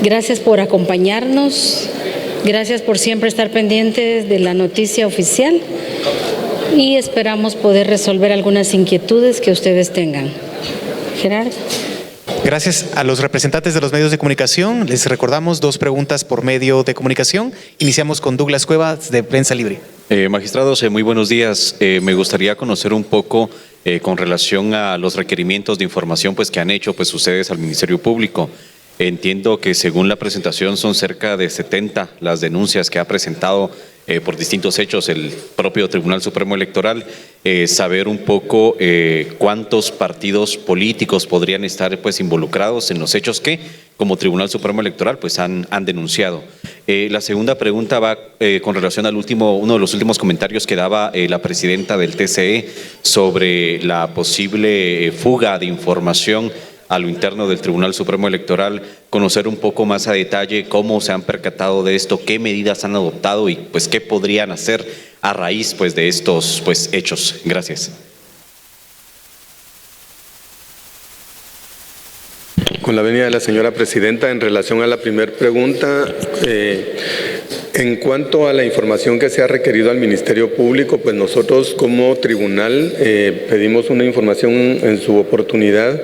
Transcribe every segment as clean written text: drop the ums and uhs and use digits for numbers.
Gracias por acompañarnos, gracias por siempre estar pendientes de la noticia oficial y esperamos poder resolver algunas inquietudes que ustedes tengan. Gerardo. Gracias a los representantes de los medios de comunicación. Les recordamos 2 preguntas por medio de comunicación. Iniciamos con Douglas Cuevas de Prensa Libre. Magistrados, muy buenos días. Me gustaría conocer un poco con relación a los requerimientos de información que han hecho ustedes al Ministerio Público. Entiendo que según la presentación son cerca de 70 las denuncias que ha presentado por distintos hechos el propio Tribunal Supremo Electoral. Saber un poco cuántos partidos políticos podrían estar involucrados en los hechos que como Tribunal Supremo Electoral han denunciado. La segunda pregunta va con relación al uno de los últimos comentarios que daba la presidenta del TCE sobre la posible fuga de información a lo interno del Tribunal Supremo Electoral, conocer un poco más a detalle cómo se han percatado de esto, qué medidas han adoptado y qué podrían hacer a raíz de estos hechos. Gracias. Con la venia de la señora presidenta, en relación a la primera pregunta, en cuanto a la información que se ha requerido al Ministerio Público, nosotros como tribunal pedimos una información en su oportunidad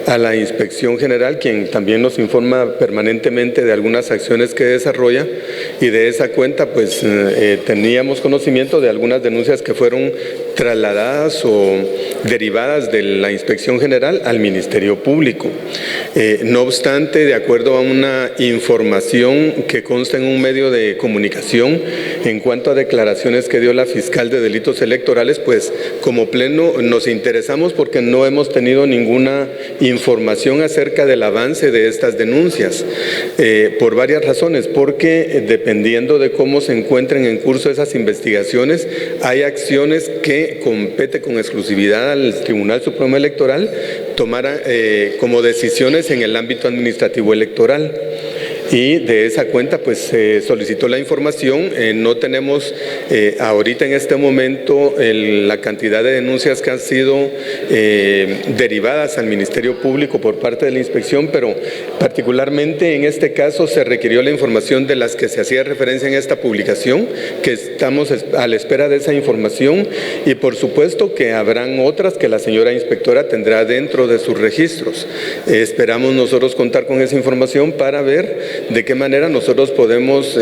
a la Inspección General, quien también nos informa permanentemente de algunas acciones que desarrolla, y de esa cuenta teníamos conocimiento de algunas denuncias que fueron trasladadas o derivadas de la Inspección General al Ministerio Público. No obstante, de acuerdo a una información que consta en un medio de comunicación en cuanto a declaraciones que dio la fiscal de delitos electorales, como pleno nos interesamos porque no hemos tenido ninguna información acerca del avance de estas denuncias, por varias razones, porque dependiendo de cómo se encuentren en curso esas investigaciones, hay acciones que compete con exclusividad al Tribunal Supremo Electoral tomar como decisiones en el ámbito administrativo electoral. Y de esa cuenta se solicitó la información. No tenemos ahorita en este momento la cantidad de denuncias que han sido derivadas al Ministerio Público por parte de la inspección, pero particularmente en este caso se requirió la información de las que se hacía referencia en esta publicación, que estamos a la espera de esa información, y por supuesto que habrán otras que la señora inspectora tendrá dentro de sus registros. Esperamos nosotros contar con esa información para ver de qué manera nosotros podemos,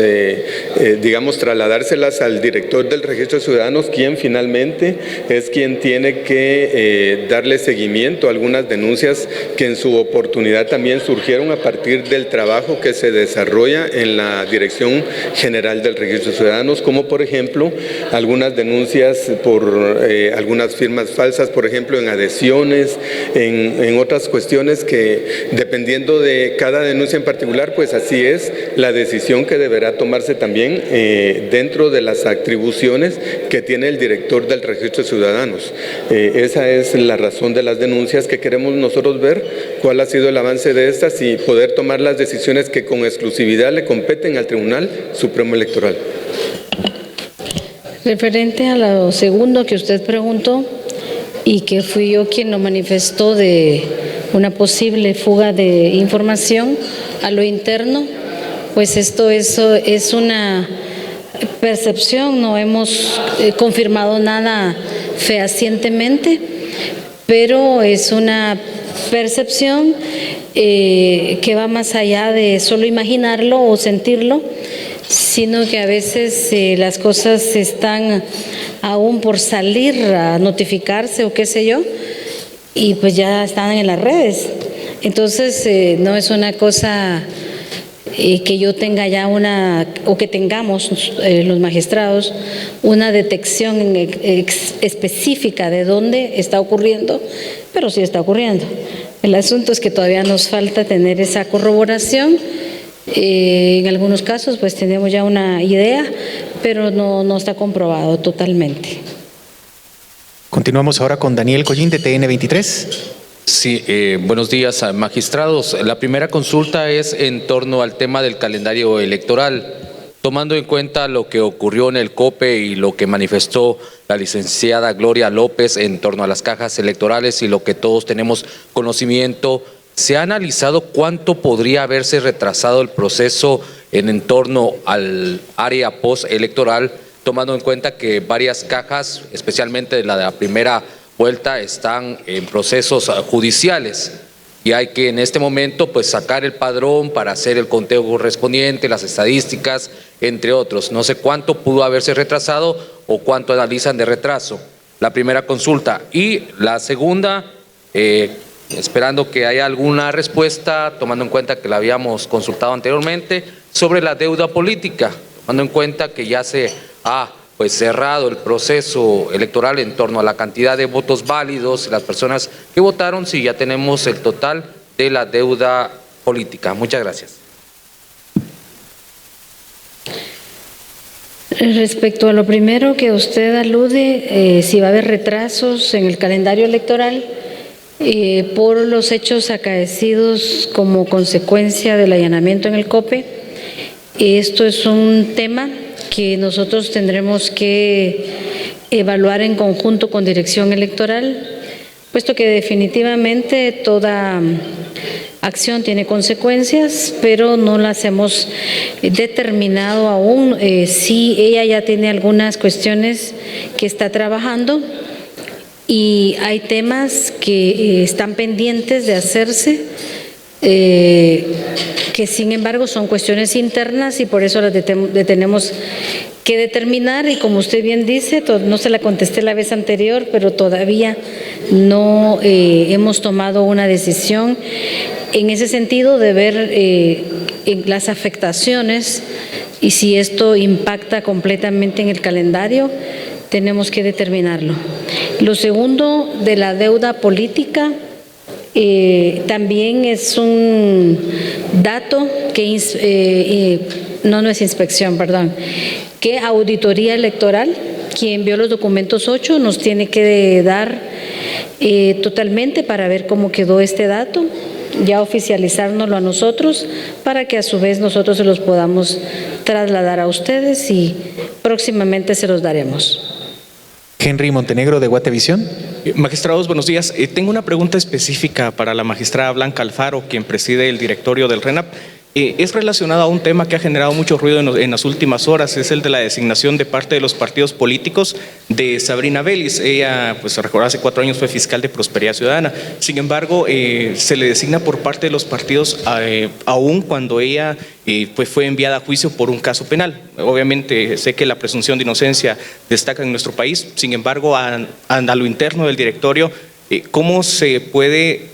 trasladárselas al director del Registro de Ciudadanos, quien finalmente es quien tiene que darle seguimiento a algunas denuncias que en su oportunidad también surgieron a partir del trabajo que se desarrolla en la Dirección General del Registro de Ciudadanos, como por ejemplo algunas denuncias por algunas firmas falsas, por ejemplo en adhesiones, en otras cuestiones que dependiendo de cada denuncia en particular, así es la decisión que deberá tomarse también dentro de las atribuciones que tiene el director del Registro de Ciudadanos. Esa es la razón de las denuncias, que queremos nosotros ver cuál ha sido el avance de estas y poder tomar las decisiones que con exclusividad le competen al Tribunal Supremo Electoral. Referente a lo segundo que usted preguntó y que fui yo quien lo manifestó de una posible fuga de información a lo interno, eso es una percepción, no hemos confirmado nada fehacientemente, pero es una percepción que va más allá de solo imaginarlo o sentirlo, sino que a veces las cosas están aún por salir a notificarse o qué sé yo, y ya están en las redes. Entonces no es una cosa que yo tenga ya o que tengamos los magistrados una detección específica de dónde está ocurriendo, pero sí está ocurriendo. El asunto es que todavía nos falta tener esa corroboración. En algunos casos tenemos ya una idea, pero no está comprobado totalmente. Continuamos ahora con Daniel Collín de TN23. Sí, buenos días, magistrados. La primera consulta es en torno al tema del calendario electoral. Tomando en cuenta lo que ocurrió en el COPE y lo que manifestó la licenciada Gloria López en torno a las cajas electorales y lo que todos tenemos conocimiento ¿se ha analizado cuánto podría haberse retrasado el proceso en torno al área postelectoral, tomando en cuenta que varias cajas, especialmente la de la primera vuelta, están en procesos judiciales? Y hay que en este momento pues sacar el padrón para hacer el conteo correspondiente, las estadísticas, entre otros. No sé cuánto pudo haberse retrasado o cuánto analizan de retraso. La primera consulta. Y la segunda, esperando que haya alguna respuesta, tomando en cuenta que la habíamos consultado anteriormente, sobre la deuda política, tomando en cuenta que ya se ha pues cerrado el proceso electoral en torno a la cantidad de votos válidos, las personas que votaron, si ya tenemos el total de la deuda política. Muchas gracias. Respecto a lo primero que usted alude, si va a haber retrasos en el calendario electoral por los hechos acaecidos como consecuencia del allanamiento en el COPE, esto es un tema que nosotros tendremos que evaluar en conjunto con Dirección Electoral, puesto que definitivamente toda acción tiene consecuencias, pero no las hemos determinado aún. Sí, ella ya tiene algunas cuestiones que está trabajando y hay temas que están pendientes de hacerse, que sin embargo son cuestiones internas y por eso las tenemos que determinar. Y como usted bien dice, no se la contesté la vez anterior, pero todavía no hemos tomado una decisión en ese sentido de ver en las afectaciones y si esto impacta completamente en el calendario, tenemos que determinarlo. Lo segundo, de la deuda política, también es un dato que no es inspección, perdón, que Auditoría Electoral, quien vio los documentos 8, nos tiene que dar totalmente para ver cómo quedó este dato, ya oficializárnoslo a nosotros para que a su vez nosotros se los podamos trasladar a ustedes y próximamente se los daremos. Henry Montenegro, de Guatevisión. Magistrados, buenos días. Tengo una pregunta específica para la magistrada Blanca Alfaro, quien preside el directorio del RENAP. Es relacionado a un tema que ha generado mucho ruido en las últimas horas, es el de la designación de parte de los partidos políticos de Sabrina Vélez. Ella, pues recordar, hace 4 años fue fiscal de Prosperidad Ciudadana. Sin embargo, se le designa por parte de los partidos aún cuando ella pues fue enviada a juicio por un caso penal. Obviamente sé que la presunción de inocencia destaca en nuestro país, sin embargo, a lo interno del directorio, ¿cómo se puede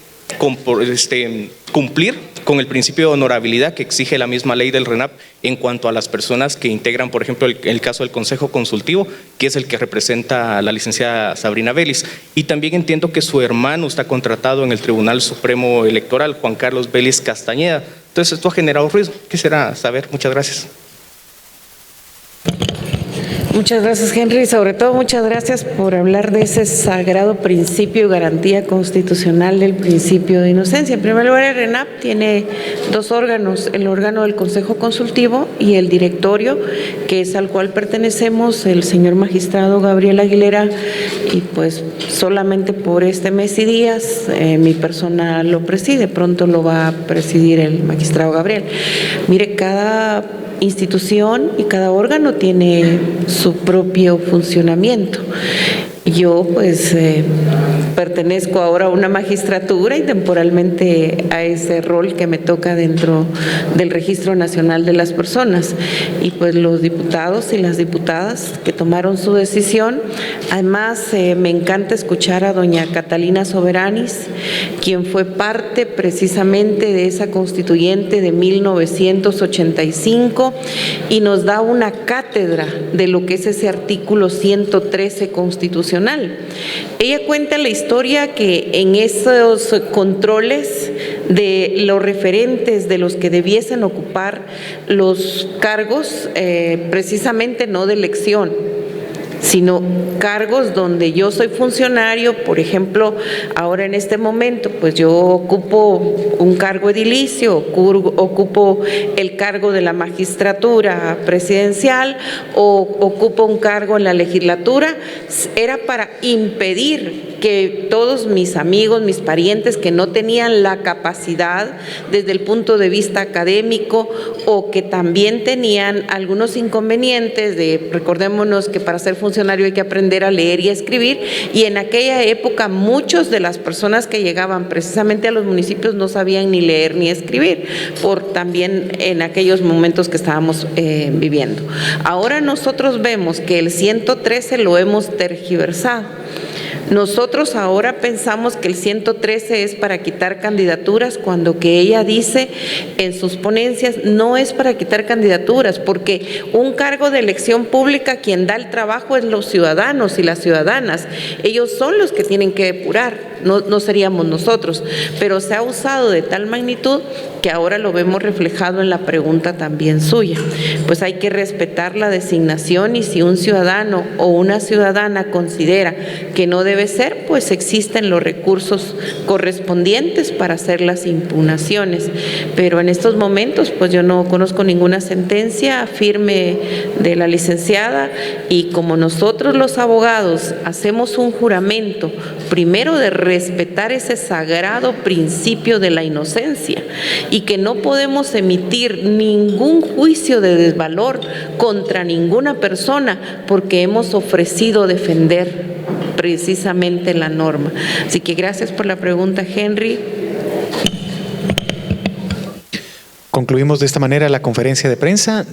cumplir con el principio de honorabilidad que exige la misma ley del RENAP en cuanto a las personas que integran, por ejemplo, el caso del Consejo Consultivo, que es el que representa a la licenciada Sabrina Vélez? Y también entiendo que su hermano está contratado en el Tribunal Supremo Electoral, Juan Carlos Vélez Castañeda. Entonces, esto ha generado ruido. Quisiera saber. Muchas gracias. Muchas gracias, Henry. Sobre todo, muchas gracias por hablar de ese sagrado principio y garantía constitucional del principio de inocencia. En primer lugar, el RENAP tiene 2 órganos, el órgano del Consejo Consultivo y el directorio, que es al cual pertenecemos el señor magistrado Gabriel Aguilera, y pues solamente por este mes y días mi persona lo preside, pronto lo va a presidir el magistrado Gabriel. Mire, cada institución y cada órgano tiene su propio funcionamiento. Yo pues pertenezco ahora a una magistratura y temporalmente a ese rol que me toca dentro del Registro Nacional de las Personas. Y pues los diputados y las diputadas que tomaron su decisión, además me encanta escuchar a doña Catalina Soberanis, quien fue parte precisamente de esa constituyente de 1985 y nos da una cátedra de lo que es ese artículo 113 constitucional. Ella cuenta la historia que en esos controles de los referentes de los que debiesen ocupar los cargos, precisamente no de elección, sino cargos donde yo soy funcionario. Por ejemplo, ahora en este momento, pues yo ocupo un cargo edilicio, ocupo el cargo de la magistratura presidencial o ocupo un cargo en la legislatura. Era para impedir que todos mis amigos, mis parientes que no tenían la capacidad desde el punto de vista académico o que también tenían algunos inconvenientes recordémonos que para ser funcionario hay que aprender a leer y a escribir, y en aquella época muchos de las personas que llegaban precisamente a los municipios no sabían ni leer ni escribir, por también en aquellos momentos que estábamos viviendo. Ahora nosotros vemos que el 113 lo hemos tergiversado. Nosotros ahora pensamos que el 113 es para quitar candidaturas, cuando que ella dice en sus ponencias no es para quitar candidaturas, porque un cargo de elección pública quien da el trabajo es los ciudadanos y las ciudadanas. Ellos son los que tienen que depurar, no seríamos nosotros, pero se ha usado de tal magnitud que ahora lo vemos reflejado en la pregunta también suya. Pues hay que respetar la designación, y si un ciudadano o una ciudadana considera que no debe ser, pues existen los recursos correspondientes para hacer las impugnaciones. Pero en estos momentos, pues yo no conozco ninguna sentencia firme de la licenciada, y como nosotros los abogados hacemos un juramento, primero de respetar ese sagrado principio de la inocencia, y que no podemos emitir ningún juicio de desvalor contra ninguna persona porque hemos ofrecido defender precisamente la norma. Así que gracias por la pregunta, Henry. Concluimos de esta manera la conferencia de prensa.